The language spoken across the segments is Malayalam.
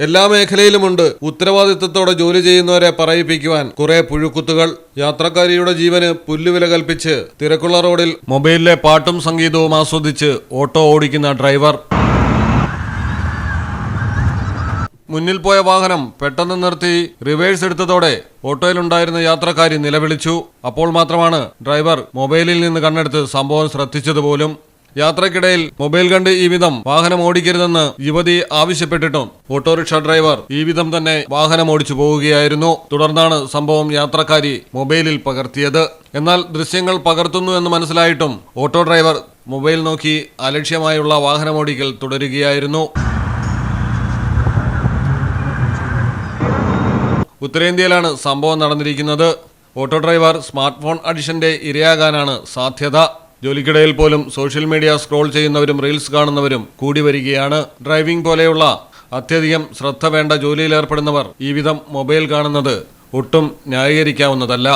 എല്ലാ മേഖലയിലുമുണ്ട് ഉത്തരവാദിത്തത്തോടെ ജോലി ചെയ്യുന്നവരെ പറയിപ്പിക്കുവാൻ കുറെ പുഴുക്കുത്തുകൾ. യാത്രക്കാരിയുടെ ജീവന് പുല്ലുവില കൽപ്പിച്ച് തിരക്കുള്ള റോഡിൽ മൊബൈലിലെ പാട്ടും സംഗീതവും ആസ്വദിച്ച് ഓട്ടോ ഓടിക്കുന്ന ഡ്രൈവർ. മുന്നിൽ പോയ വാഹനം പെട്ടെന്ന് നിർത്തി റിവേഴ്സ് എടുത്തതോടെ ഓട്ടോയിലുണ്ടായിരുന്ന യാത്രക്കാരി നിലവിളിച്ചു. അപ്പോൾ മാത്രമാണ് ഡ്രൈവർ മൊബൈലിൽ നിന്ന് കണ്ണെടുത്ത് സംഭവം ശ്രദ്ധിച്ചതുപോലും. യാത്രക്കിടയിൽ മൊബൈൽ കണ്ട് ഈ വിധം വാഹനം ഓടിക്കരുതെന്ന് യുവതി ആവശ്യപ്പെട്ടിട്ടും ഓട്ടോറിക്ഷ ഡ്രൈവർ ഈ വിധം തന്നെ വാഹനം ഓടിച്ചു പോവുകയായിരുന്നു. തുടർന്നാണ് സംഭവം യാത്രക്കാരി മൊബൈലിൽ പകർത്തിയത്. എന്നാൽ ദൃശ്യങ്ങൾ പകർത്തുന്നു എന്ന് മനസ്സിലായിട്ടും ഓട്ടോ ഡ്രൈവർ മൊബൈൽ നോക്കി അലക്ഷ്യമായുള്ള വാഹനമോടിക്കൽ തുടരുകയായിരുന്നു. ഉത്തരേന്ത്യയിലാണ് സംഭവം നടന്നിരിക്കുന്നത്. ഓട്ടോ ഡ്രൈവർ സ്മാർട്ട് ഫോൺ അഡിഷന്റെ ഇരയാകാനാണ് സാധ്യത. ജോലിക്കിടയിൽ പോലും സോഷ്യൽ മീഡിയ സ്ക്രോൾ ചെയ്യുന്നവരും റീൽസ് കാണുന്നവരും കൂടി വരികയാണ്. ഡ്രൈവിംഗ് പോലെയുള്ള അത്യധികം ശ്രദ്ധ വേണ്ട ജോലിയിലേർപ്പെടുന്നവർ ഈ വിധം മൊബൈൽ കാണുന്നത് ഒട്ടും ന്യായീകരിക്കാവുന്നതല്ല.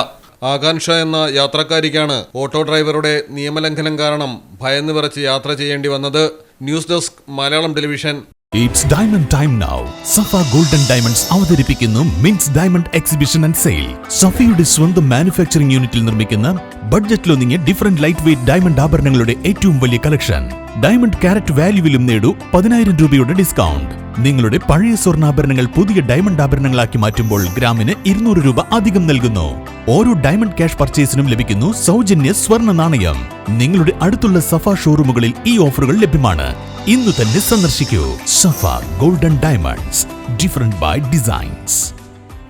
ആകാംക്ഷ എന്ന യാത്രക്കാരിക്കാണ് ഓട്ടോ ഡ്രൈവറുടെ നിയമലംഘനം കാരണം ഭയന്ന് വിറച്ച് യാത്ര ചെയ്യേണ്ടി വന്നത്. News desk Malayalam television. It's diamond time now. Safa Golden Diamonds അവതരിപ്പിക്കുന്നു Mins diamond exhibition and sale. സഫയുടെ സ്വന്തം മാനുഫാക്ചറിംഗ് യൂണിറ്റിൽ നിർമ്മിക്കുന്ന ബഡ്ജറ്റിലൊതുങ്ങിയ ഡിഫറന്റ് ലൈറ്റ് വെയ്റ്റ് ഡയമണ്ട് ആഭരണങ്ങളുടെ ഏറ്റവും വലിയ കളക്ഷൻ. ഡയമണ്ട് കാരറ്റ് വാല്യൂവിലും നേടൂ 10,000 രൂപയുടെ ഡിസ്കൗണ്ട്. നിങ്ങളുടെ പഴയ സ്വർണ്ണാഭരണങ്ങൾ പുതിയ ഡയമണ്ട് ആഭരണങ്ങളാക്കി മാറ്റുമ്പോൾ ഗ്രാമിന് 200 രൂപ അധികം നൽകുന്നു. ഓരോ ഡയമണ്ട് ക്യാഷ് പർച്ചേസിനും ലഭിക്കുന്നു സൗജന്യ സ്വർണ്ണ നാണയം. നിങ്ങളുടെ അടുത്തുള്ള സഫ ഷോറൂമുകളിൽ ഈ ഓഫറുകൾ ലഭ്യമാണ്. ഇന്നു തന്നെ സന്ദർശിക്കൂ. Safa golden diamonds, different by designs.